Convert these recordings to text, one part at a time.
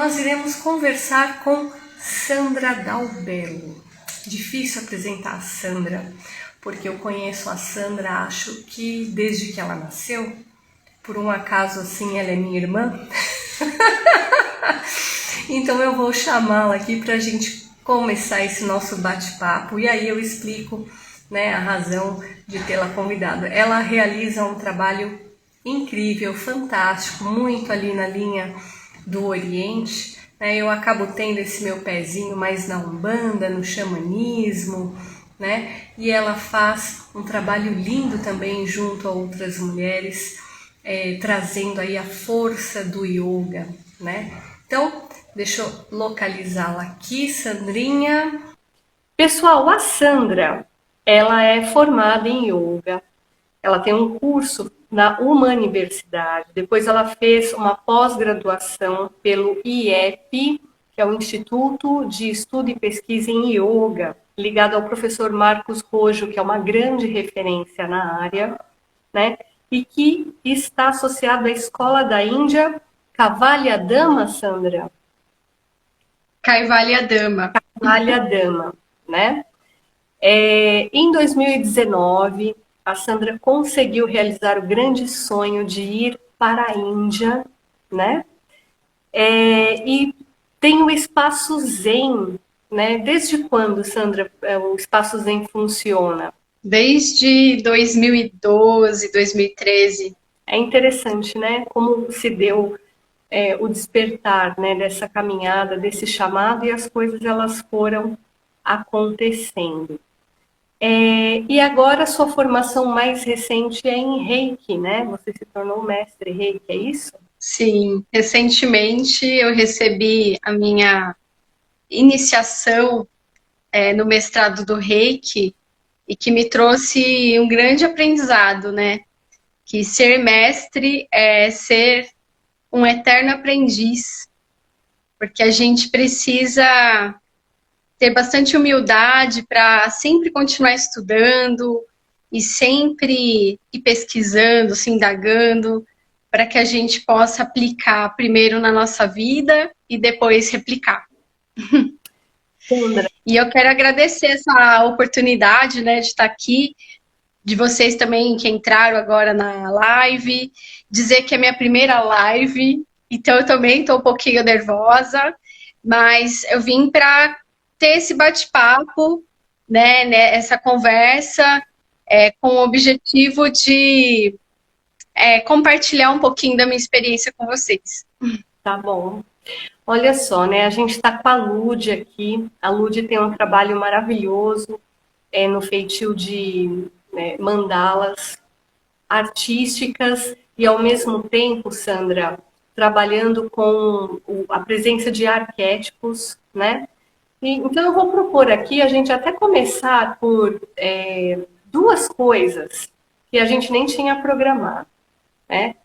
nós iremos conversar com Sandra Dalbello. Difícil apresentar a Sandra, porque eu conheço a Sandra, acho que desde que ela nasceu. Por um acaso, assim, ela é minha irmã. Então eu vou chamá-la aqui para a gente começar esse nosso bate-papo. E aí eu explico, né, a razão de tê-la convidado. Ela realiza um trabalho incrível, fantástico, muito ali na linha do Oriente. Né? Eu acabo tendo esse meu pezinho mais na Umbanda, no xamanismo, né? E ela faz um trabalho lindo também junto a outras mulheres, trazendo aí a força do yoga, né? Então, deixa eu localizá-la aqui, Sandrinha. Pessoal, a Sandra, ela é formada em yoga, ela tem um curso na Universidade, depois ela fez uma pós-graduação pelo IEP, que é o Instituto de Estudo e Pesquisa em Yoga, ligado ao professor Marcos Rojo, que é uma grande referência na área, né? E que está associado à Escola da Índia Kaivalyadama, Sandra? Kaivalyadama. Kaivalyadama, né? Em 2019, a Sandra conseguiu realizar o grande sonho de ir para a Índia, né? E tem o Espaço Zen, né? Desde quando, Sandra, o Espaço Zen funciona? Desde 2012, 2013. É interessante, né? Como se deu o despertar, né, dessa caminhada, desse chamado, e as coisas elas foram acontecendo. E agora sua formação mais recente é em Reiki, né? Você se tornou mestre Reiki, é isso? Sim, recentemente eu recebi a minha iniciação no mestrado do Reiki e que me trouxe um grande aprendizado, né? Que ser mestre é ser um eterno aprendiz, porque a gente precisa ter bastante humildade para sempre continuar estudando e sempre ir pesquisando, se indagando, para que a gente possa aplicar primeiro na nossa vida e depois replicar. Sandra. E eu quero agradecer essa oportunidade, né, de estar aqui, de vocês também que entraram agora na live, dizer que é minha primeira live, então eu também estou um pouquinho nervosa, mas eu vim para ter esse bate-papo, né, essa conversa, com o objetivo de compartilhar um pouquinho da minha experiência com vocês. Tá bom. Olha só, né? A gente está com a Lude aqui. A Lude tem um trabalho maravilhoso no feitio de mandalas artísticas e, ao mesmo tempo, Sandra, trabalhando com a presença de arquétipos, né? Então, eu vou propor aqui a gente até começar por duas coisas que a gente nem tinha programado, né?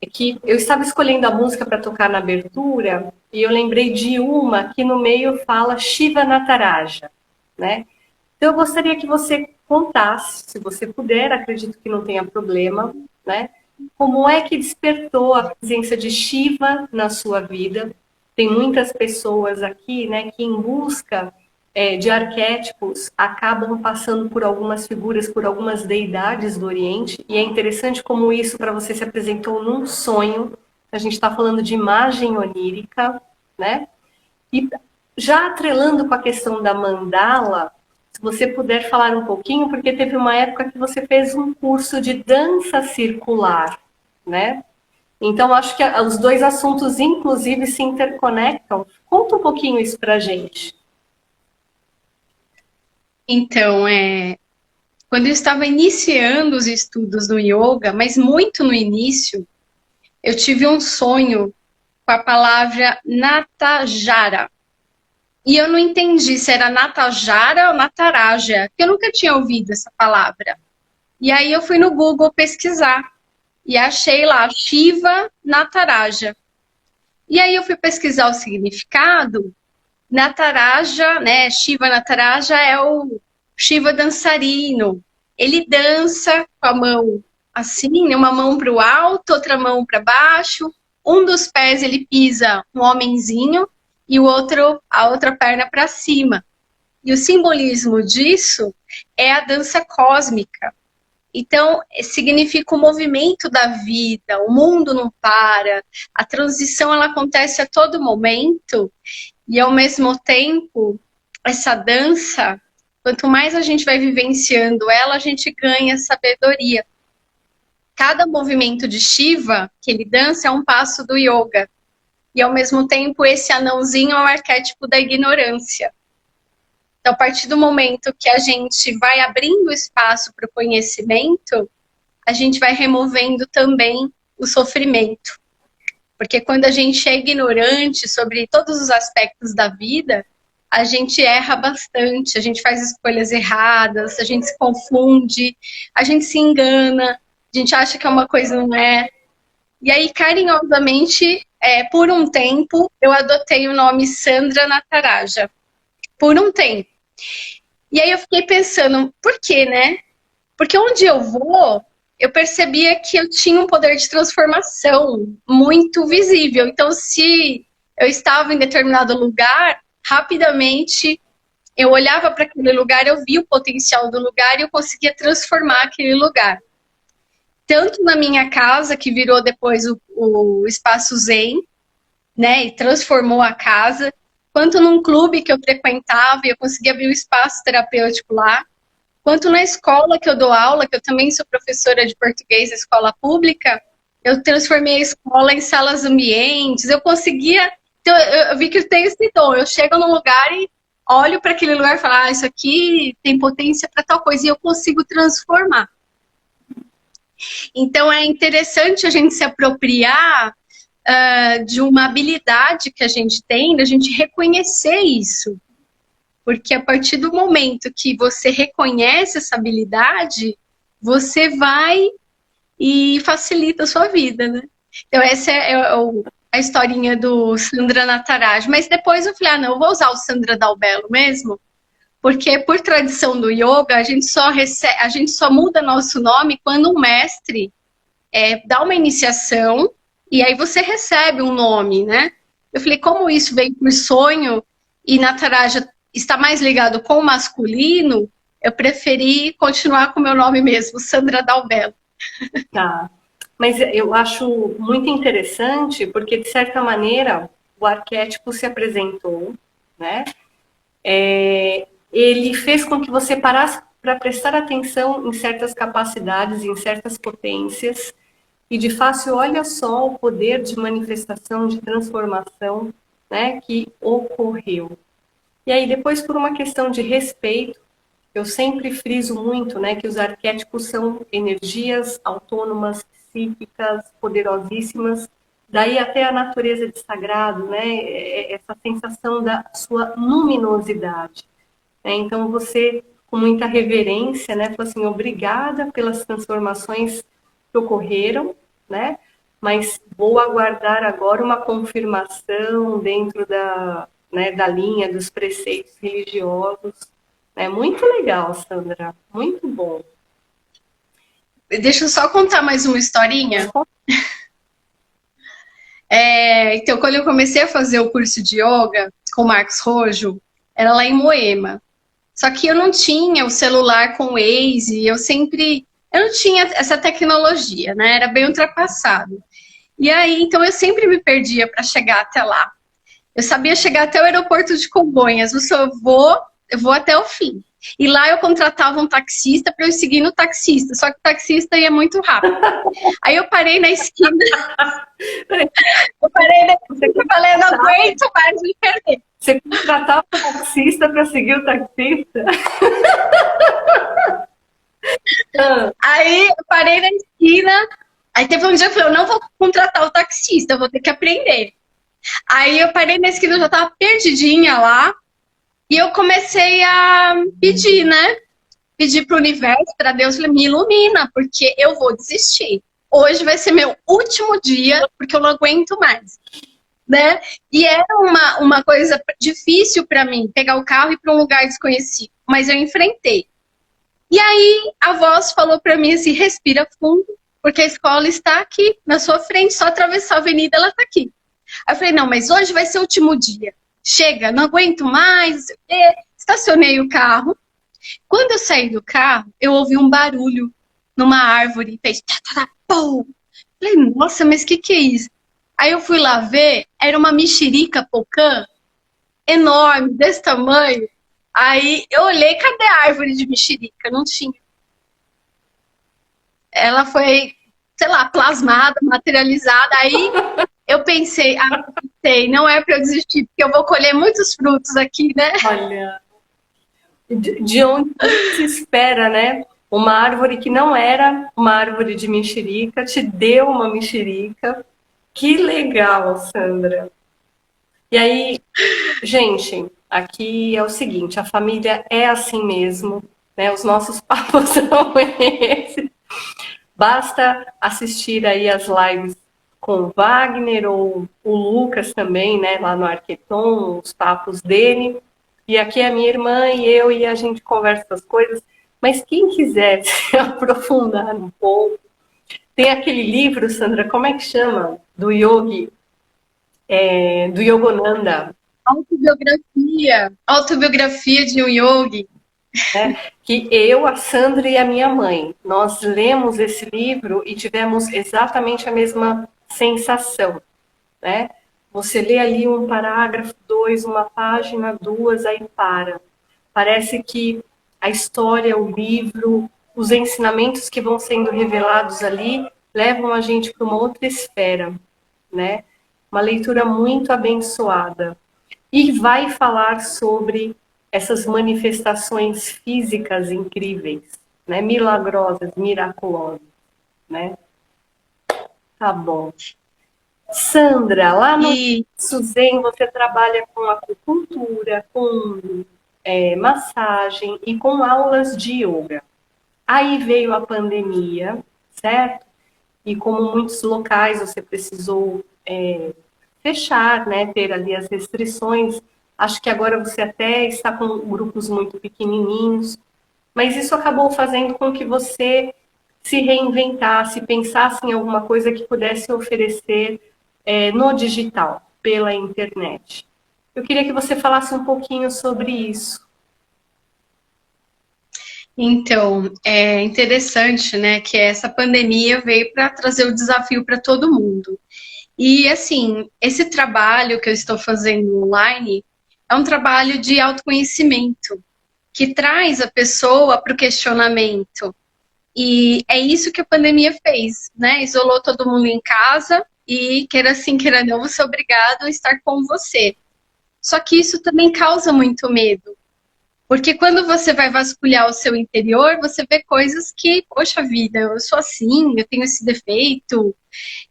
É que eu estava escolhendo a música para tocar na abertura e eu lembrei de uma que no meio fala Shiva Nataraja, né? Então, eu gostaria que você contasse, se você puder, acredito que não tenha problema, né? Como é que despertou a presença de Shiva na sua vida? Tem muitas pessoas aqui, né, que em busca de arquétipos acabam passando por algumas figuras, por algumas deidades do Oriente, e é interessante como isso para você se apresentou num sonho. A gente está falando de imagem onírica, né? E já atrelando com a questão da mandala, se você puder falar um pouquinho, porque teve uma época que você fez um curso de dança circular, né? Então, acho que os dois assuntos, inclusive, se interconectam. Conta um pouquinho isso pra gente. Então, quando eu estava iniciando os estudos no yoga, mas muito no início, eu tive um sonho com a palavra Natajara. E eu não entendi se era Natajara ou Nataraja, porque eu nunca tinha ouvido essa palavra. E aí eu fui no Google pesquisar e achei lá Shiva Nataraja. E aí eu fui pesquisar o significado. Nataraja, né? Shiva Nataraja é o Shiva dançarino. Ele dança com a mão assim, uma mão para o alto, outra mão para baixo, um dos pés ele pisa um homenzinho e a outra perna para cima. E o simbolismo disso é a dança cósmica. Então, significa o movimento da vida, o mundo não para, a transição ela acontece a todo momento, e ao mesmo tempo, essa dança, quanto mais a gente vai vivenciando ela, a gente ganha sabedoria. Cada movimento de Shiva que ele dança é um passo do yoga, e ao mesmo tempo esse anãozinho é o arquétipo da ignorância. Então, a partir do momento que a gente vai abrindo espaço para o conhecimento, a gente vai removendo também o sofrimento. Porque quando a gente é ignorante sobre todos os aspectos da vida, a gente erra bastante, a gente faz escolhas erradas, a gente se confunde, a gente se engana, a gente acha que é uma coisa e não é. E aí, carinhosamente, por um tempo, eu adotei o nome Sandra Nataraja. Por um tempo. E aí eu fiquei pensando, por quê, né? Porque onde eu vou, eu percebia que eu tinha um poder de transformação muito visível. Então, se eu estava em determinado lugar, rapidamente eu olhava para aquele lugar, eu via o potencial do lugar e eu conseguia transformar aquele lugar. Tanto na minha casa, que virou depois o espaço Zen, né? E transformou a casa, quanto num clube que eu frequentava e eu conseguia abrir um espaço terapêutico lá, quanto na escola que eu dou aula, que eu também sou professora de português na escola pública, eu transformei a escola em salas ambientes, eu conseguia, então eu vi que eu tenho esse dom, eu chego num lugar e olho para aquele lugar e falo, isso aqui tem potência para tal coisa, e eu consigo transformar. Então é interessante a gente se apropriar de uma habilidade que a gente tem, da gente reconhecer isso. Porque a partir do momento que você reconhece essa habilidade, você vai e facilita a sua vida, né? Então essa é a historinha do Sandra Nataraja. Mas depois eu falei, não, eu vou usar o Sandra Dalbello mesmo, porque por tradição do yoga, a gente só muda nosso nome quando um mestre dá uma iniciação e aí você recebe um nome, né? Eu falei, como isso vem por sonho e Nataraja está mais ligado com o masculino, eu preferi continuar com o meu nome mesmo, Sandra Dalbello. Tá. Mas eu acho muito interessante porque, de certa maneira, o arquétipo se apresentou, né? Ele fez com que você parasse para prestar atenção em certas capacidades, em certas potências, e de fácil, olha só o poder de manifestação, de transformação, né, que ocorreu. E aí depois, por uma questão de respeito, eu sempre friso muito, né, que os arquétipos são energias autônomas, psíquicas, poderosíssimas, daí até a natureza de sagrado, né, essa sensação da sua luminosidade. Né? Então você, com muita reverência, né, falou assim, obrigada pelas transformações que ocorreram, né? Mas vou aguardar agora uma confirmação dentro da linha dos preceitos religiosos. É muito legal, Sandra, muito bom. Deixa eu só contar mais uma historinha. Então, quando eu comecei a fazer o curso de yoga com o Marcos Rojo, era lá em Moema. Só que eu não tinha o celular com o Waze, eu não tinha essa tecnologia, né? Era bem ultrapassado. E aí, então eu sempre me perdia para chegar até lá. Eu sabia chegar até o aeroporto de Congonhas, eu vou até o fim. E lá eu contratava um taxista para eu seguir no taxista, só que o taxista ia muito rápido. Aí eu parei na esquina. Eu falei, não aguento mais me perder. Você contratava o taxista para seguir o taxista? Aí eu parei na esquina, aí teve um dia que eu falei, eu não vou contratar o taxista, eu vou ter que aprender. Aí eu parei na esquina, eu já tava perdidinha lá, e eu comecei a pedir, né? Pedir pro universo, para Deus, falei, me ilumina, porque eu vou desistir. Hoje vai ser meu último dia, porque eu não aguento mais. Né? E era uma coisa difícil para mim, pegar o carro e ir para um lugar desconhecido, mas eu enfrentei. E aí a voz falou para mim assim, respira fundo, porque a escola está aqui, na sua frente, só atravessar a avenida, ela está aqui. Aí eu falei, não, mas hoje vai ser o último dia. Chega, não aguento mais, não sei o quê. Estacionei o carro. Quando eu saí do carro, eu ouvi um barulho numa árvore, fez tá, tá, tá, pum. Falei, nossa, mas o que é isso? Aí eu fui lá ver, era uma mexerica pocã, enorme, desse tamanho. Aí eu olhei, cadê a árvore de mexerica? Não tinha. Ela foi, sei lá, plasmada, materializada. Aí eu pensei, não é para eu desistir, porque eu vou colher muitos frutos aqui, né? Olha, de onde se espera, né? Uma árvore que não era uma árvore de mexerica, te deu uma mexerica. Que legal, Sandra. E aí, gente, aqui é o seguinte, a família é assim mesmo, né? Os nossos papos são esses. Basta assistir aí as lives com o Wagner ou o Lucas também, né? Lá no Arqueton, os papos dele. E aqui é a minha irmã e eu, e a gente conversa as coisas. Mas quem quiser se aprofundar um pouco, tem aquele livro, Sandra, como é que chama? Do Yogi, do Yogananda. Autobiografia de um yogi. Né? Que eu, a Sandra e a minha mãe, nós lemos esse livro e tivemos exatamente a mesma sensação, né? Você lê ali um parágrafo, dois, uma página, duas, aí para. Parece que a história, o livro, os ensinamentos que vão sendo revelados ali levam a gente para uma outra esfera, né? Uma leitura muito abençoada. E vai falar sobre essas manifestações físicas incríveis, né? Milagrosas, miraculosas, né? Tá bom. Sandra, lá no Suzen você trabalha com acupuntura, com massagem e com aulas de yoga. Aí veio a pandemia, certo? E como muitos locais você precisou fechar, né? Ter ali as restrições. Acho que agora você até está com grupos muito pequenininhos, mas isso acabou fazendo com que você se reinventasse, pensasse em alguma coisa que pudesse oferecer no digital, pela internet. Eu queria que você falasse um pouquinho sobre isso. Então, é interessante, né, que essa pandemia veio para trazer o desafio para todo mundo. E, assim, esse trabalho que eu estou fazendo online é um trabalho de autoconhecimento, que traz a pessoa para o questionamento. E é isso que a pandemia fez, né? Isolou todo mundo em casa e, queira sim, queira não, você é obrigado a estar com você. Só que isso também causa muito medo. Porque quando você vai vasculhar o seu interior, você vê coisas que, poxa vida, eu sou assim, eu tenho esse defeito.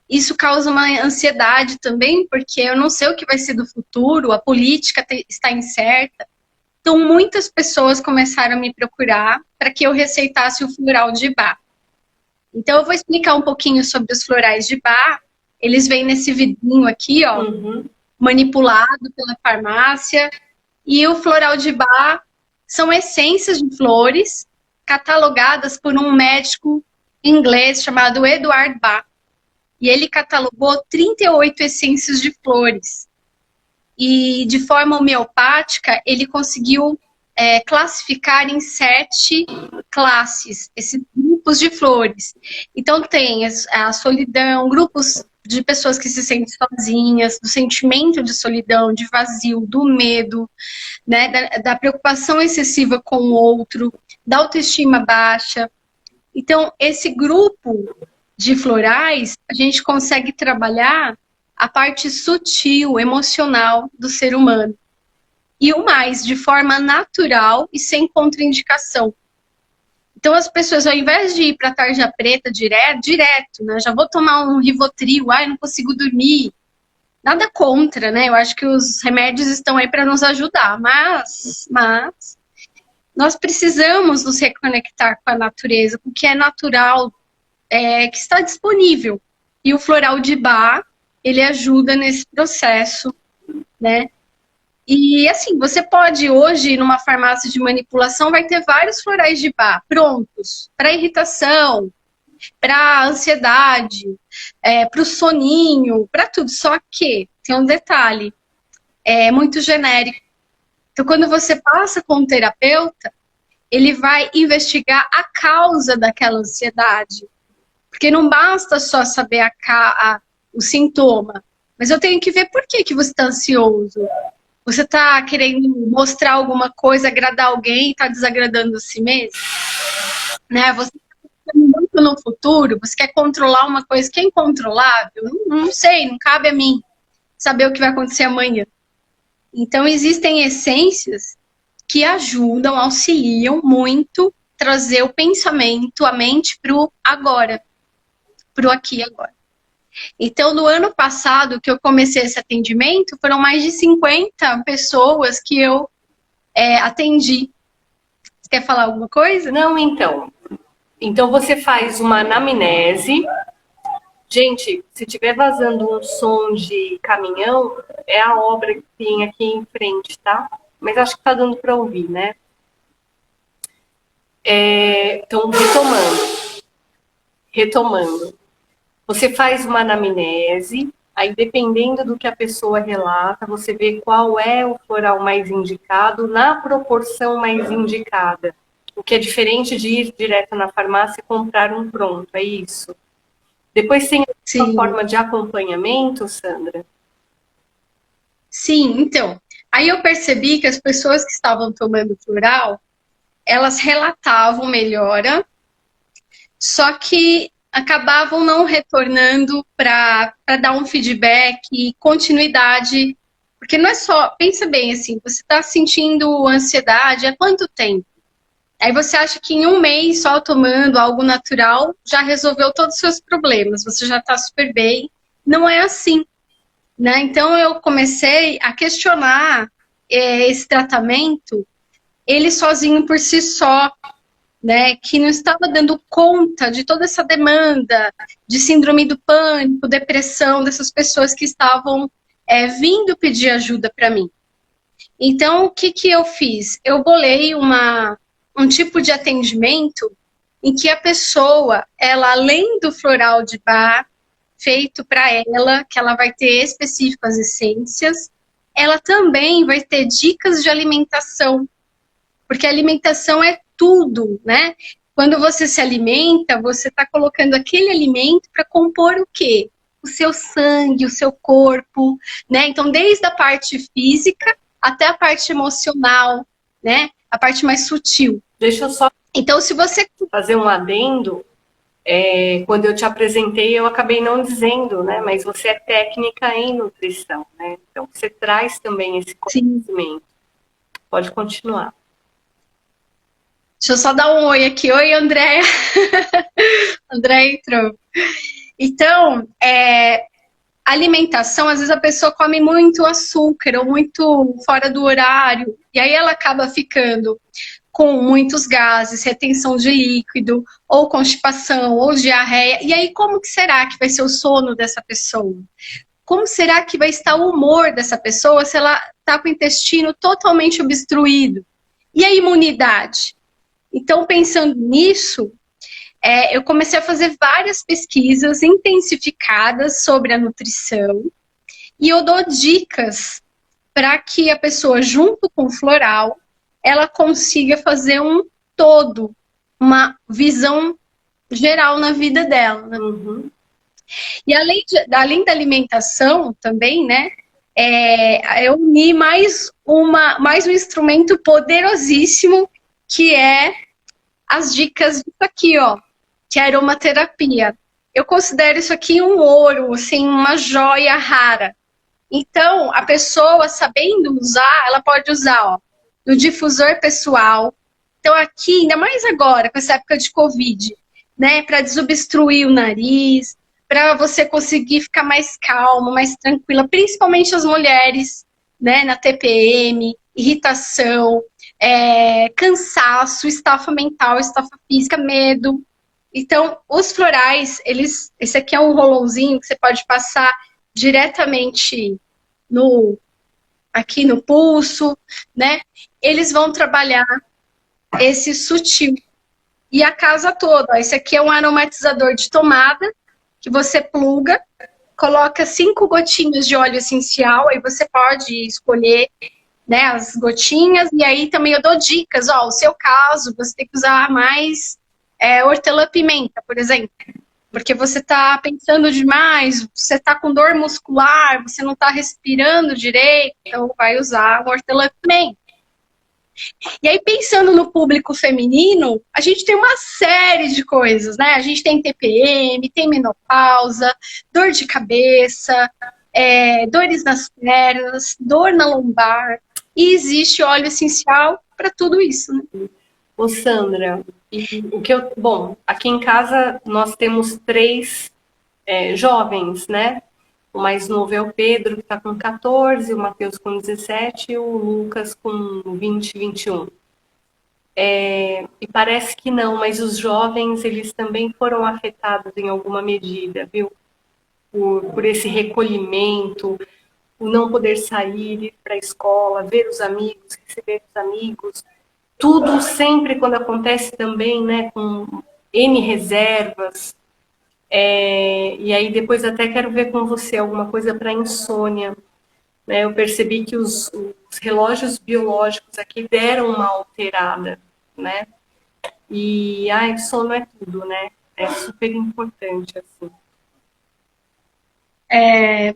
Isso causa uma ansiedade também, porque eu não sei o que vai ser do futuro, a política está incerta. Então, muitas pessoas começaram a me procurar para que eu receitasse o floral de Bach. Então, eu vou explicar um pouquinho sobre os florais de Bach. Eles vêm nesse vidrinho aqui, ó, manipulado pela farmácia. E o floral de Bach são essências de flores catalogadas por um médico inglês chamado Edward Bach. E ele catalogou 38 essências de flores. E de forma homeopática, ele conseguiu classificar em 7 classes, esses grupos de flores. Então tem a solidão, grupos de pessoas que se sentem sozinhas, do sentimento de solidão, de vazio, do medo, né, da preocupação excessiva com o outro, da autoestima baixa. Então, esse grupo de florais, a gente consegue trabalhar a parte sutil, emocional do ser humano. E o mais, de forma natural e sem contraindicação. Então, as pessoas, ao invés de ir para a tarja preta direto, né, já vou tomar um Rivotril, não consigo dormir. Nada contra, né? Eu acho que os remédios estão aí para nos ajudar, mas nós precisamos nos reconectar com a natureza, com o que é natural, que está disponível. E o floral de Bach, ele ajuda nesse processo, né? E assim, você pode hoje, numa farmácia de manipulação, vai ter vários florais de Bach prontos para irritação, para ansiedade, para o soninho, para tudo. Só que tem um detalhe, é muito genérico. Então, quando você passa com um terapeuta, ele vai investigar a causa daquela ansiedade. Porque não basta só saber o sintoma, mas eu tenho que ver por que você está ansioso. Você está querendo mostrar alguma coisa, agradar alguém, está desagradando a si mesmo? Né? Você está pensando muito no futuro, você quer controlar uma coisa que é incontrolável? Não sei, não cabe a mim saber o que vai acontecer amanhã. Então, existem essências que ajudam, auxiliam muito trazer o pensamento, a mente para o agora, para o aqui e agora. Então, no ano passado que eu comecei esse atendimento, foram mais de 50 pessoas que eu atendi. Você quer falar alguma coisa? Não, então. Então você faz uma anamnese. Gente, se tiver vazando um som de caminhão, é a obra que tem aqui em frente, tá? Mas acho que tá dando para ouvir, né? Então, retomando. Você faz uma anamnese, aí dependendo do que a pessoa relata, você vê qual é o floral mais indicado na proporção mais indicada. O que é diferente de ir direto na farmácia e comprar um pronto, é isso. Depois tem a forma de acompanhamento, Sandra? Sim, então. Aí eu percebi que as pessoas que estavam tomando floral, elas relatavam melhora, só que acabavam não retornando para dar um feedback e continuidade. Porque não é só, pensa bem assim, você está sentindo ansiedade há quanto tempo? Aí você acha que em um mês só tomando algo natural já resolveu todos os seus problemas, você já está super bem. Não é assim, né? Então eu comecei a questionar esse tratamento, ele sozinho por si só, né? Que não estava dando conta de toda essa demanda de síndrome do pânico, depressão dessas pessoas que estavam vindo pedir ajuda para mim. Então, o que eu fiz? Eu bolei um tipo de atendimento em que a pessoa, ela além do floral de bar feito para ela, que ela vai ter específicas essências, ela também vai ter dicas de alimentação, porque a alimentação é tudo, né? Quando você se alimenta, você está colocando aquele alimento para compor o quê? O seu sangue, o seu corpo, né? Então, desde a parte física até a parte emocional, né? A parte mais sutil. Deixa eu só então, se você fazer um adendo, quando eu te apresentei, eu acabei não dizendo, né? Mas você é técnica em nutrição, né? Então, você traz também esse conhecimento. Sim. Pode continuar. Deixa eu só dar um oi aqui. Oi, Andréia. Andréia entrou. Então, alimentação, às vezes a pessoa come muito açúcar ou muito fora do horário, e aí ela acaba ficando com muitos gases, retenção de líquido, ou constipação, ou diarreia. E aí, como que será que vai ser o sono dessa pessoa? Como será que vai estar o humor dessa pessoa se ela está com o intestino totalmente obstruído? E a imunidade? Então, pensando nisso, eu comecei a fazer várias pesquisas intensificadas sobre a nutrição e eu dou dicas para que a pessoa, junto com o floral, ela consiga fazer um todo, uma visão geral na vida dela. Né? Uhum. E além da alimentação também, né? Eu uni mais um instrumento poderosíssimo, que é as dicas disso aqui, ó, que é a aromaterapia. Eu considero isso aqui um ouro, assim, uma joia rara. Então, a pessoa, sabendo usar, ela pode usar, ó, no difusor pessoal. Então, aqui, ainda mais agora, com essa época de Covid, né, para desobstruir o nariz, para você conseguir ficar mais calma, mais tranquila, principalmente as mulheres, né, na TPM, irritação, cansaço, estafa mental, estafa física, medo. Então, os florais, esse aqui é um rolãozinho que você pode passar diretamente aqui no pulso, né? Eles vão trabalhar esse sutil. e a casa toda. Ó, esse aqui é um aromatizador de tomada, que você pluga, coloca 5 gotinhas de óleo essencial, aí você pode escolher, né, as gotinhas, e aí também eu dou dicas, ó, o seu caso, você tem que usar mais hortelã-pimenta, por exemplo, porque você tá pensando demais, você tá com dor muscular, você não tá respirando direito, então vai usar o hortelã-pimenta. E aí, pensando no público feminino, a gente tem uma série de coisas, né? A gente tem TPM, tem menopausa, dor de cabeça, dores nas pernas, dor na lombar, e existe óleo essencial para tudo isso, né? Ô, Sandra, bom, aqui em casa nós temos 3 jovens, né? O mais novo é o Pedro, que está com 14, o Matheus com 17 e o Lucas com 20, 21. E parece que não, mas os jovens, eles também foram afetados em alguma medida, viu? Por esse recolhimento, o não poder sair, ir para a escola, ver os amigos, receber os amigos. Tudo sempre quando acontece também, né, com N reservas. E aí depois até quero ver com você alguma coisa para insônia. Né? Eu percebi que os relógios biológicos aqui deram uma alterada, né? E sono é tudo, né? É super importante, assim.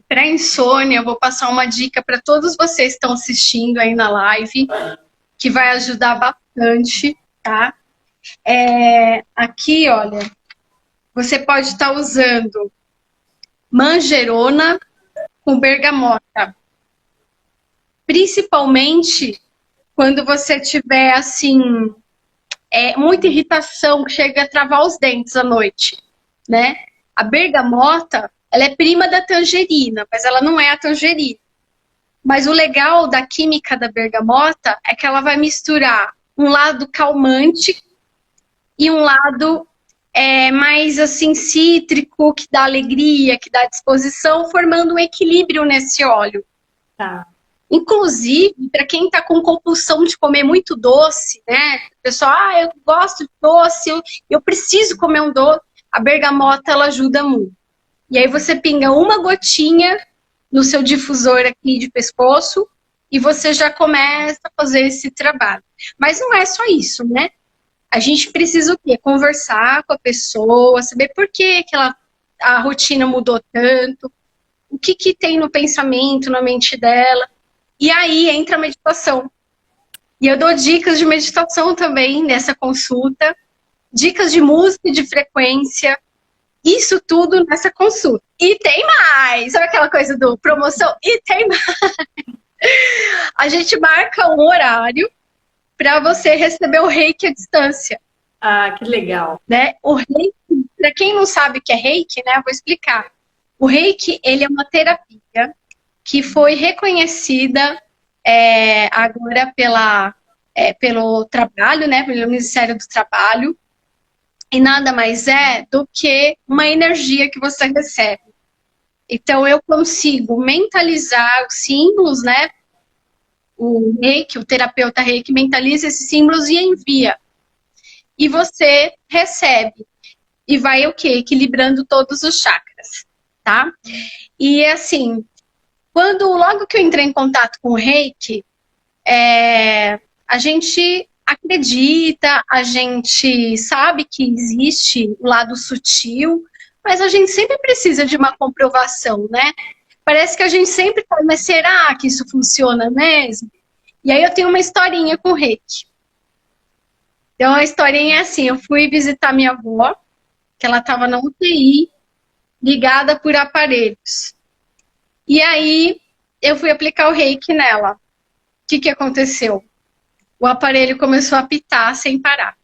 Para insônia, eu vou passar uma dica para todos vocês que estão assistindo aí na live, que vai ajudar bastante, tá? Aqui, olha, você pode estar usando manjerona com bergamota. Principalmente quando você tiver, assim, muita irritação, que chega a travar os dentes à noite, né? A bergamota, ela é prima da tangerina, mas ela não é a tangerina. Mas o legal da química da bergamota é que ela vai misturar um lado calmante e um lado mais assim cítrico, que dá alegria, que dá disposição, formando um equilíbrio nesse óleo. Tá. Inclusive, para quem está com compulsão de comer muito doce, né? Pessoal, eu gosto de doce, eu preciso comer um doce. A bergamota, ela ajuda muito. E aí você pinga uma gotinha no seu difusor aqui de pescoço e você já começa a fazer esse trabalho. Mas não é só isso, né? A gente precisa o quê? Conversar com a pessoa, saber por que a rotina mudou tanto, o que tem no pensamento, na mente dela. E aí entra a meditação. E eu dou dicas de meditação também nessa consulta, dicas de música e de frequência, isso tudo nessa consulta. E tem mais! Sabe aquela coisa do promoção? E tem mais! A gente marca um horário para você receber o reiki à distância. Ah, que legal. Né? O reiki, para quem não sabe o que é reiki, né, eu vou explicar. O reiki, ele é uma terapia que foi reconhecida agora pelo trabalho, né, pelo Ministério do Trabalho, e nada mais é do que uma energia que você recebe. Então, eu consigo mentalizar os símbolos, né, o reiki, o terapeuta reiki mentaliza esses símbolos e envia. E você recebe. E vai o quê? Equilibrando todos os chakras, tá? E assim, logo que eu entrei em contato com o reiki, a gente acredita, a gente sabe que existe o lado sutil, mas a gente sempre precisa de uma comprovação, né? Parece que a gente sempre fala, mas será que isso funciona mesmo? E aí eu tenho uma historinha com o reiki. Então a historinha é assim, eu fui visitar minha avó, que ela estava na UTI, ligada por aparelhos. E aí eu fui aplicar o reiki nela. O que aconteceu? O aparelho começou a apitar sem parar.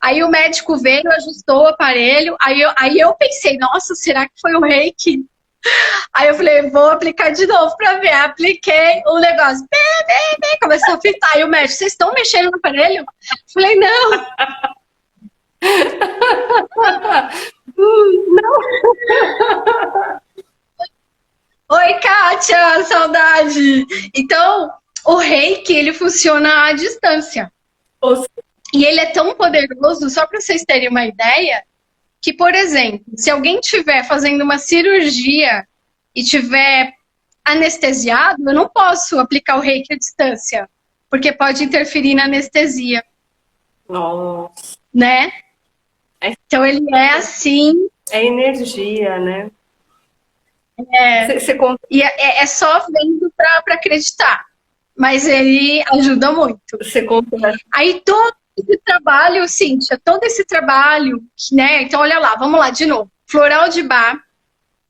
Aí o médico veio, ajustou o aparelho, aí eu pensei, nossa, será que foi o reiki? Aí eu falei, vou aplicar de novo pra ver. Apliquei o negócio, começou a apitar. E o médico, vocês estão mexendo no aparelho? Eu falei, não. Não. Oi, Kátia, saudade. Então, o reiki, ele funciona à distância. E ele é tão poderoso, só para vocês terem uma ideia, que, por exemplo, se alguém estiver fazendo uma cirurgia e tiver anestesiado, eu não posso aplicar o reiki à distância, porque pode interferir na anestesia, Nossa. né? É, Então ele é assim, é energia, né? é, Você e é só vendo para acreditar, mas ele ajuda muito. conta. Aí todo esse trabalho, Cíntia, todo esse trabalho, né? Então olha lá, vamos lá de novo. Floral de Bar,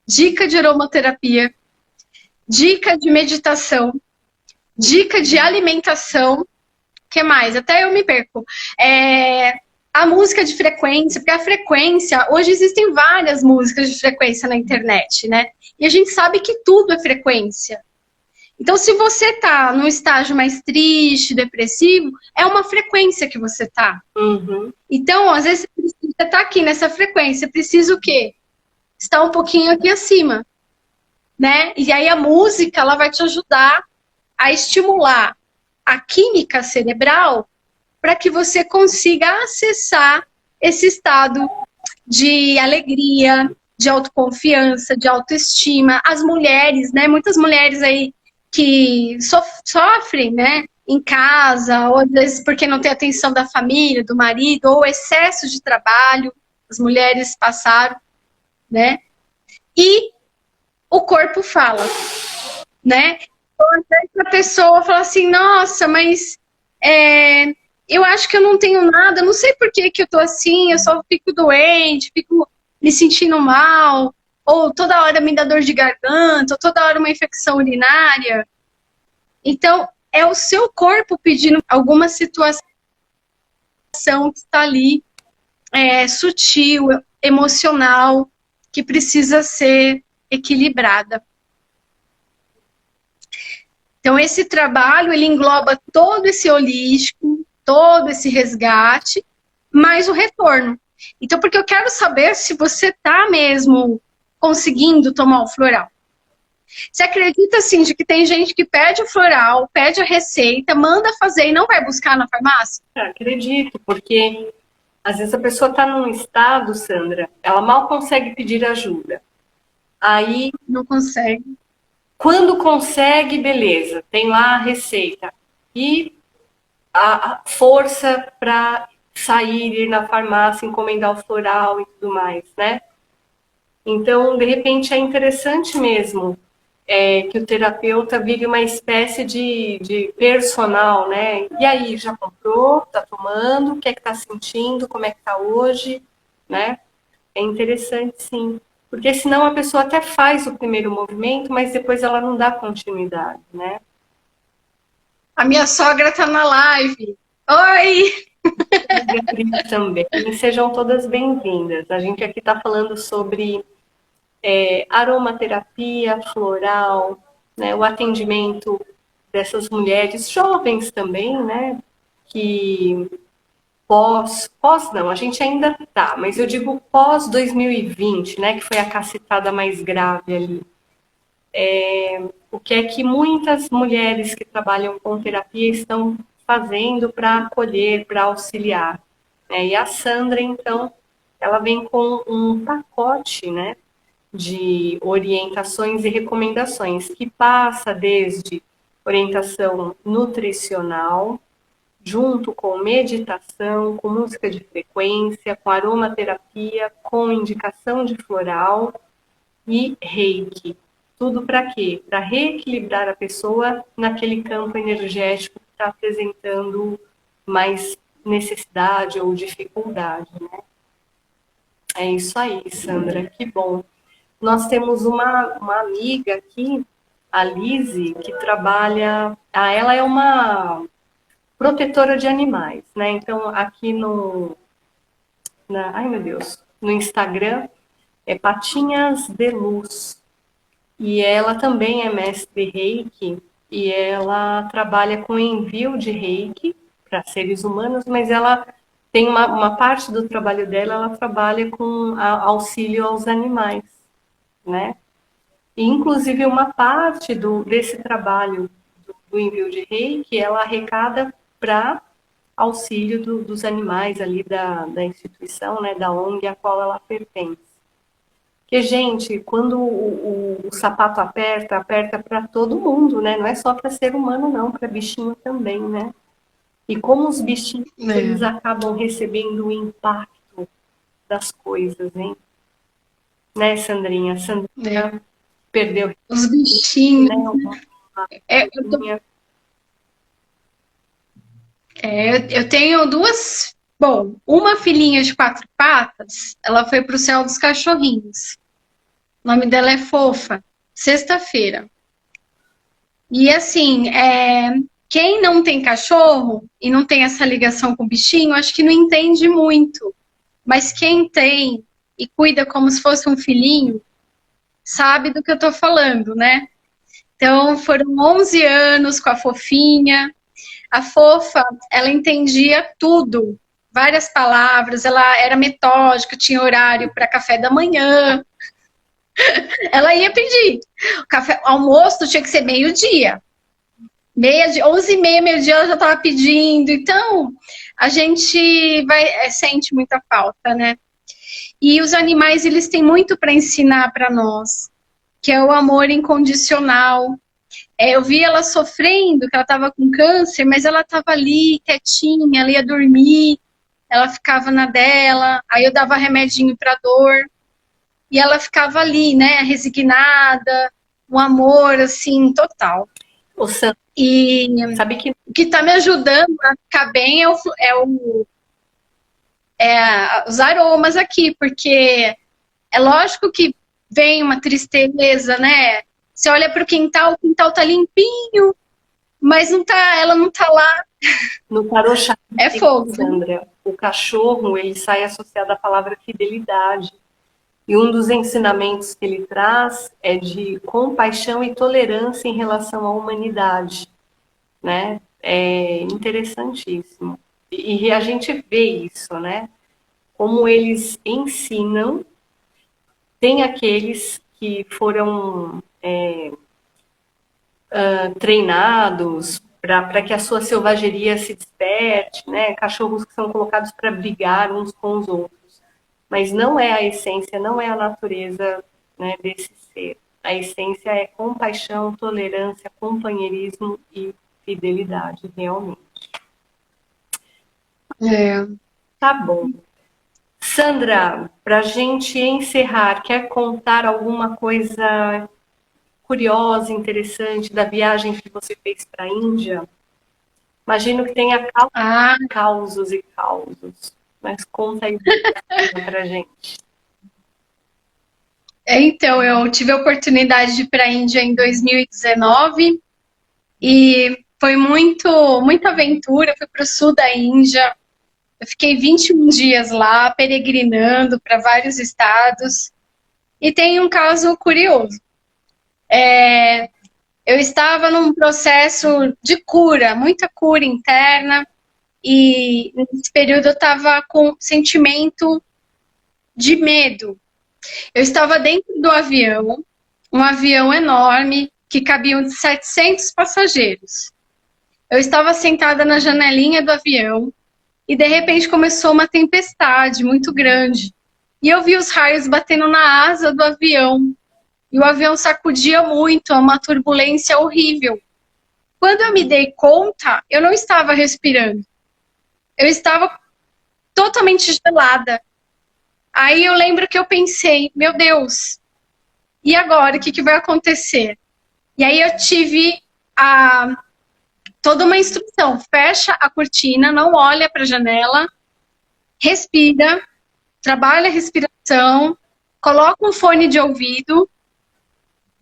dica de aromaterapia, dica de meditação, dica de alimentação, o que mais? Até eu me perco. A música de frequência, porque a frequência, hoje existem várias músicas de frequência na internet, né? E a gente sabe que tudo é frequência. Então, se você tá num estágio mais triste, depressivo, é uma frequência que você tá. Uhum. Então, às vezes, você tá aqui nessa frequência, precisa o quê? Estar um pouquinho aqui acima, né? E aí a música, ela vai te ajudar a estimular a química cerebral para que você consiga acessar esse estado de alegria, de autoconfiança, de autoestima. As mulheres, né? Muitas mulheres aí que sofrem, né? Em casa, ou às vezes porque não tem atenção da família, do marido, ou excesso de trabalho, as mulheres passaram, né? E o corpo fala, né? Então, às vezes a pessoa fala assim, nossa, mas eu acho que eu não tenho nada, não sei por que que eu tô assim, eu só fico doente, fico me sentindo mal, ou toda hora me dá dor de garganta, ou toda hora uma infecção urinária. Então, é o seu corpo pedindo alguma situação que está ali, sutil, emocional, que precisa ser equilibrada. Então, esse trabalho, ele engloba todo esse holístico, todo esse resgate, mais o retorno. Então, porque eu quero saber se você está mesmo conseguindo tomar o floral. Você acredita, assim, de que tem gente que pede o floral, pede a receita, manda fazer e não vai buscar na farmácia? Acredito, porque às vezes a pessoa está num estado, Sandra, ela mal consegue pedir ajuda. Aí, Não consegue. quando consegue, beleza, tem lá a receita. E a força para sair, ir na farmácia, encomendar o floral e tudo mais, né? Então, de repente, é interessante mesmo que o terapeuta vire uma espécie de personal, né? E aí, já comprou? Tá tomando? O que é que tá sentindo? Como é que tá hoje? Né? É interessante, sim. Porque senão a pessoa até faz o primeiro movimento, mas depois ela não dá continuidade, né? A minha sogra tá na live. Oi! Também. Sejam todas bem-vindas. A gente aqui está falando sobre aromaterapia floral, né, o atendimento dessas mulheres jovens também, né, que pós não, a gente ainda tá, mas eu digo pós 2020, né, que foi a cacetada mais grave ali. O que é que muitas mulheres que trabalham com terapia estão fazendo para acolher, para auxiliar, né? E a Sandra, então, ela vem com um pacote, né, de orientações e recomendações, que passa desde orientação nutricional, junto com meditação, com música de frequência, com aromaterapia, com indicação de floral e reiki. Tudo para quê? Para reequilibrar a pessoa naquele campo energético que está apresentando mais necessidade ou dificuldade, né? É isso aí, Sandra, que bom. Nós temos uma amiga aqui, a Lise, que trabalha. Ela é uma protetora de animais, né? Então, aqui ai meu Deus, no Instagram é Patinhas de Luz. E ela também é mestre Reiki e ela trabalha com envio de Reiki para seres humanos, mas ela tem uma parte do trabalho dela, ela trabalha com auxílio aos animais, né? E, inclusive, uma parte desse trabalho do envio de reiki, ela arrecada para auxílio dos animais ali da instituição, né, da ONG a qual ela pertence. Porque, gente, quando o sapato aperta, aperta para todo mundo, né? Não é só para ser humano, não, para bichinho também, né? E como os bichinhos, eles acabam recebendo o impacto das coisas, hein? Né, Sandrinha? Sandrinha perdeu, Os bichinhos. né? Eu tenho duas. Bom, uma filhinha de 4 patas, ela foi pro céu dos cachorrinhos. O nome dela é Fofa, sexta-feira. E assim, quem não tem cachorro e não tem essa ligação com o bichinho, acho que não entende muito. Mas quem tem e cuida como se fosse um filhinho, sabe do que eu tô falando, né? Então, foram 11 anos com a Fofinha. A Fofa, ela entendia tudo, várias palavras, ela era metódica, tinha horário para café da manhã. Ela ia pedir. Café, almoço tinha que ser meio-dia. 11h30, meio-dia, ela já estava pedindo. Então, a gente sente muita falta, né? E os animais, eles têm muito para ensinar para nós, que é o amor incondicional. Eu vi ela sofrendo, que ela estava com câncer, mas ela estava ali, quietinha, ela ia dormir, ela ficava na dela, aí eu dava remedinho para dor, e ela ficava ali, né, resignada, um amor, assim, total. O Sam, E sabe que o que está me ajudando a ficar bem os aromas aqui, porque é lógico que vem uma tristeza, né? Você olha para o quintal tá limpinho, mas não tá, ela não tá lá. no Tarot É fogo. Sandra, o cachorro, ele sai associado à palavra fidelidade. E um dos ensinamentos que ele traz é de compaixão e tolerância em relação à humanidade, né? É interessantíssimo. E a gente vê isso, né? Como eles ensinam, tem aqueles que foram treinados para que a sua selvageria se desperte, né? Cachorros que são colocados para brigar uns com os outros. Mas não é a essência, não é a natureza, né, desse ser. A essência é compaixão, tolerância, companheirismo e fidelidade, realmente. Tá bom. Sandra, para a gente encerrar, quer contar alguma coisa curiosa, interessante da viagem que você fez para a Índia? Imagino que tenha causos e causos, mas conta aí para a gente. Então, eu tive a oportunidade de ir para a Índia em 2019 e foi muita aventura. Fui para o sul da Índia, eu fiquei 21 dias lá, peregrinando para vários estados. E tem um caso curioso. Eu estava num processo de cura, muita cura interna, e nesse período eu estava com sentimento de medo. Eu estava dentro do avião, um avião enorme, que cabiam 700 passageiros. Eu estava sentada na janelinha do avião e de repente começou uma tempestade muito grande. E eu vi os raios batendo na asa do avião. E o avião sacudia muito, uma turbulência horrível. Quando eu me dei conta, eu não estava respirando. Eu estava totalmente gelada. Aí eu lembro que eu pensei, meu Deus, e agora? O que vai acontecer? E aí eu tive toda uma instrução. Fecha a cortina, não olha para a janela, respira, trabalha a respiração, coloca um fone de ouvido,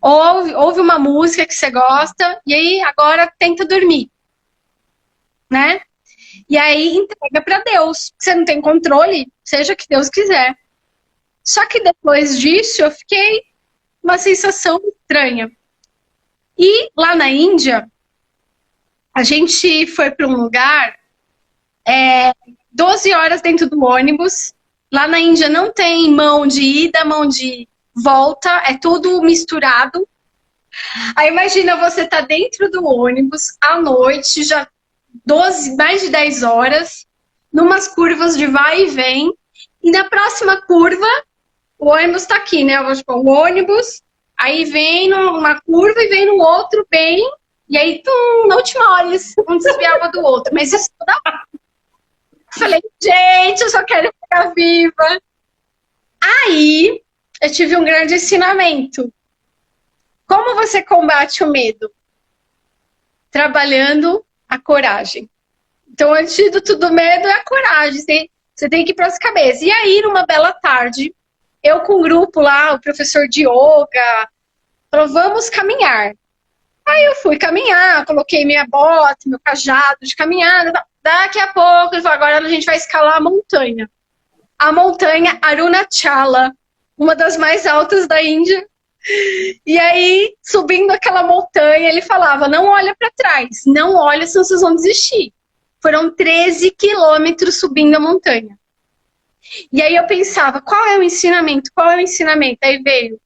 ouve uma música que você gosta, e aí agora tenta dormir, né? E aí entrega para Deus. Você não tem controle, seja o que Deus quiser. Só que depois disso eu fiquei uma sensação estranha. E lá na Índia, a gente foi para um lugar 12 horas dentro do ônibus. Lá na Índia não tem mão de ida, mão de volta, é tudo misturado. Aí imagina você tá dentro do ônibus à noite, já mais de 10 horas, numas curvas de vai e vem, e na próxima curva, o ônibus tá aqui, né? Eu vou tipo, o ônibus, aí vem numa curva e vem no outro bem, e aí, na última hora, eles um desviava do outro. Mas isso toda hora. Eu falei, gente, eu só quero ficar viva. Aí, eu tive um grande ensinamento. Como você combate o medo? Trabalhando a coragem. Então, o antídoto do medo é a coragem. Você tem que ir para as cabeças. E aí, numa bela tarde, eu com um grupo lá, o professor de yoga, falou, vamos caminhar. Aí eu fui caminhar, coloquei minha bota, meu cajado de caminhada. Daqui a pouco, ele falou, agora a gente vai escalar a montanha. A montanha Arunachala, uma das mais altas da Índia. E aí, subindo aquela montanha, ele falava, não olha para trás, não olha, senão vocês vão desistir. Foram 13 quilômetros subindo a montanha. E aí eu pensava, qual é o ensinamento? Qual é o ensinamento? Aí veio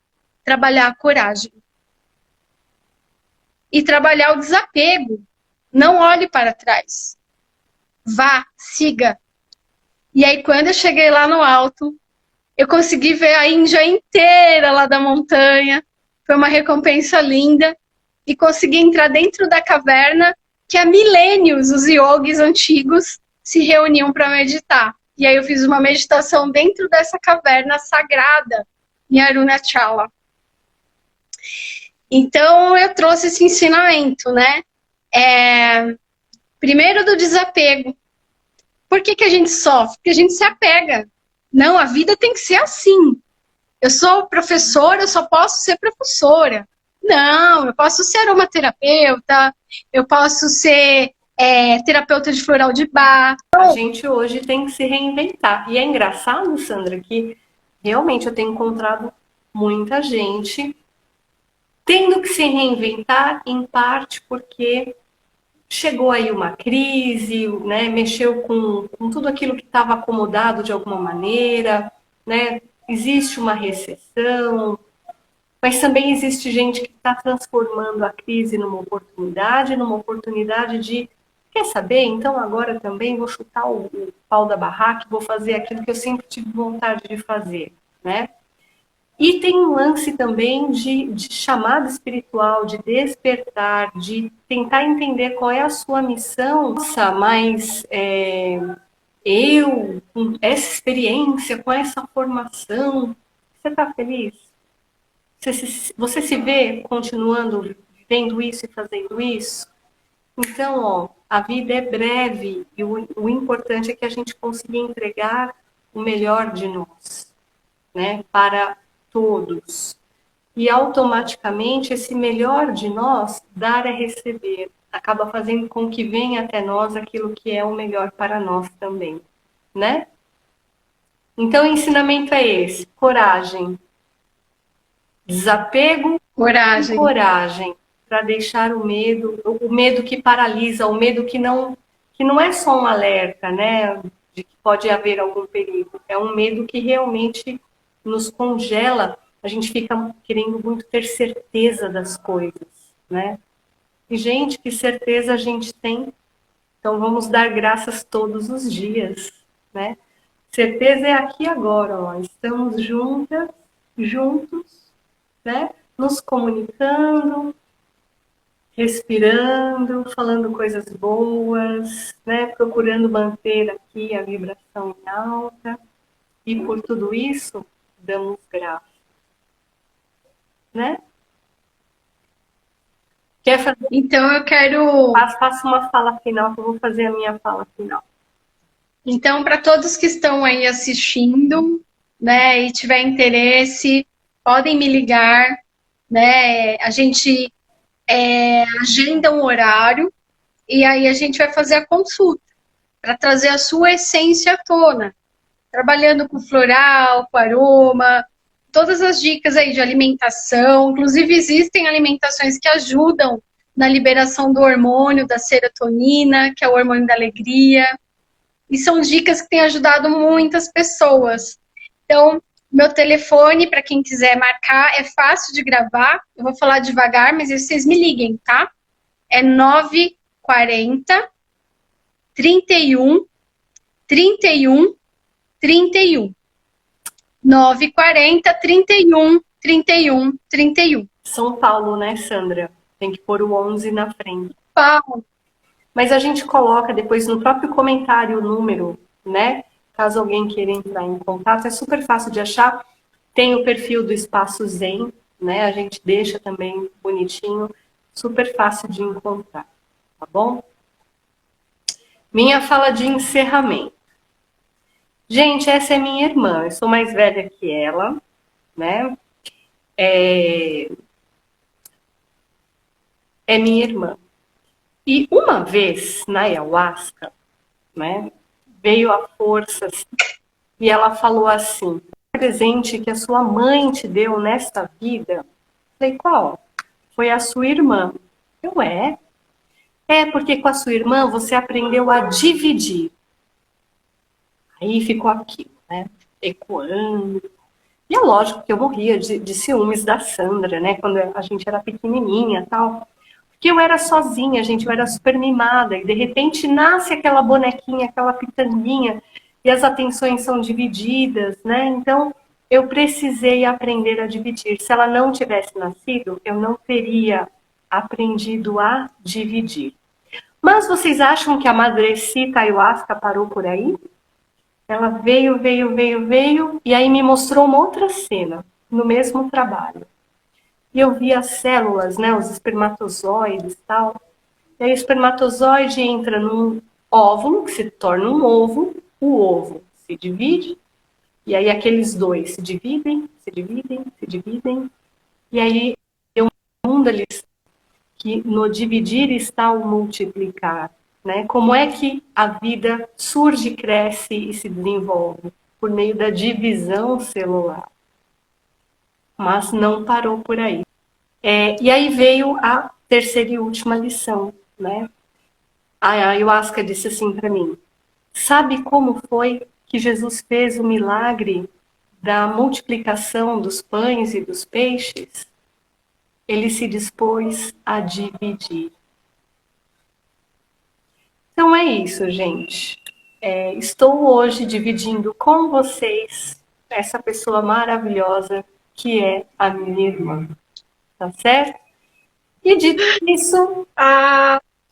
trabalhar a coragem. E trabalhar o desapego. Não olhe para trás. Vá, siga. E aí, quando eu cheguei lá no alto, eu consegui ver a Índia inteira lá da montanha. Foi uma recompensa linda. E consegui entrar dentro da caverna que há milênios os yogis antigos se reuniam para meditar. E aí eu fiz uma meditação dentro dessa caverna sagrada em Arunachala. Então eu trouxe esse ensinamento, né? Primeiro do desapego. Por que a gente sofre? Porque a gente se apega. Não, a vida tem que ser assim. Eu sou professora, eu só posso ser professora. Não, eu posso ser aromaterapeuta, eu posso ser terapeuta de floral de bar. A gente hoje tem que se reinventar. E é engraçado, Sandra, que realmente eu tenho encontrado muita gente tendo que se reinventar, em parte porque chegou aí uma crise, né, mexeu com tudo aquilo que estava acomodado de alguma maneira, né, existe uma recessão, mas também existe gente que está transformando a crise numa oportunidade de, quer saber? Então agora também vou chutar o pau da barraca, vou fazer aquilo que eu sempre tive vontade de fazer, né? E tem um lance também de chamada espiritual, de despertar, de tentar entender qual é a sua missão. Nossa, mas eu, com essa experiência, com essa formação, você está feliz? Você se vê continuando vivendo isso e fazendo isso? Então, ó, a vida é breve e o importante é que a gente consiga entregar o melhor de nós, né, para todos. E automaticamente esse melhor de nós, dar é receber, acaba fazendo com que venha até nós aquilo que é o melhor para nós também, né? Então o ensinamento é esse: coragem, desapego e coragem para deixar o medo que paralisa, o medo que não é só um alerta, né, de que pode haver algum perigo, é um medo que realmente nos congela, a gente fica querendo muito ter certeza das coisas, né? E, gente, que certeza a gente tem? Então, vamos dar graças todos os dias, né? Certeza é aqui agora, ó. Estamos juntas, juntos, né? Nos comunicando, respirando, falando coisas boas, né? Procurando manter aqui a vibração em alta. E por tudo isso, damos graças, né? Quer fazer? Então eu quero... Faça uma fala final, que eu vou fazer a minha fala final. Então, para todos que estão aí assistindo, né, e tiver interesse, podem me ligar, né? A gente agenda um horário e aí a gente vai fazer a consulta para trazer a sua essência à tona, trabalhando com floral, com aroma, todas as dicas aí de alimentação. Inclusive existem alimentações que ajudam na liberação do hormônio da serotonina, que é o hormônio da alegria. E são dicas que têm ajudado muitas pessoas. Então, meu telefone, para quem quiser marcar, é fácil de gravar. Eu vou falar devagar, mas vocês me liguem, tá? É 940 31 31 31. 940 31 31 31. São Paulo, né, Sandra? Tem que pôr o 11 na frente. Paulo. Mas a gente coloca depois no próprio comentário o número, né? Caso alguém queira entrar em contato, é super fácil de achar. Tem o perfil do Espaço Zen, né? A gente deixa também bonitinho, super fácil de encontrar, tá bom? Minha fala de encerramento. Gente, essa é minha irmã, eu sou mais velha que ela, né? É minha irmã. E uma vez, na ayahuasca, né, veio a força e ela falou assim: o presente que a sua mãe te deu nesta vida. Falei, qual? Foi a sua irmã. Eu, porque com a sua irmã você aprendeu a dividir. Aí ficou aquilo, né, ecoando. E é lógico que eu morria de ciúmes da Sandra, né, quando a gente era pequenininha e tal. Porque eu era sozinha, gente, eu era super mimada, e de repente nasce aquela bonequinha, aquela pitanguinha, e as atenções são divididas, né? Então, eu precisei aprender a dividir. Se ela não tivesse nascido, eu não teria aprendido a dividir. Mas vocês acham que a Madrecita Ayahuasca parou por aí? Ela veio, e aí me mostrou uma outra cena, no mesmo trabalho. E eu vi as células, né, os espermatozoides e tal. E aí o espermatozoide entra num óvulo, que se torna um ovo, o ovo se divide, e aí aqueles dois se dividem, e aí um deles, que no dividir está o multiplicar. Né? Como é que a vida surge, cresce e se desenvolve? Por meio da divisão celular. Mas não parou por aí. E aí veio a terceira e última lição, né? A ayahuasca disse assim para mim: sabe como foi que Jesus fez o milagre da multiplicação dos pães e dos peixes? Ele se dispôs a dividir. Então é isso, gente. Estou hoje dividindo com vocês essa pessoa maravilhosa que é a minha irmã. Tá certo? E dito isso,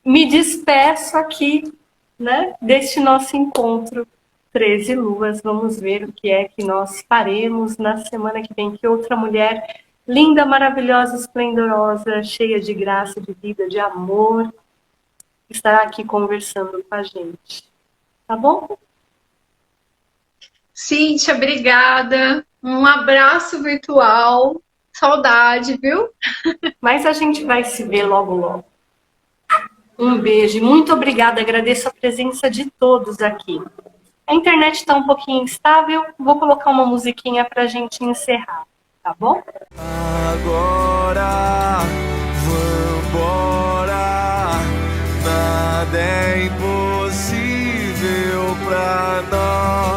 me despeço aqui, né, deste nosso encontro 13 Luas. Vamos ver o que é que nós faremos na semana que vem. Que outra mulher linda, maravilhosa, esplendorosa, cheia de graça, de vida, de amor, estará aqui conversando com a gente. Tá bom? Cíntia, obrigada. Um abraço virtual. Saudade, viu? Mas a gente vai se ver logo, logo. Um beijo. Muito obrigada. Agradeço a presença de todos aqui. A internet está um pouquinho instável. Vou colocar uma musiquinha para a gente encerrar. Tá bom? Agora, vambora. Nada é impossível pra nós.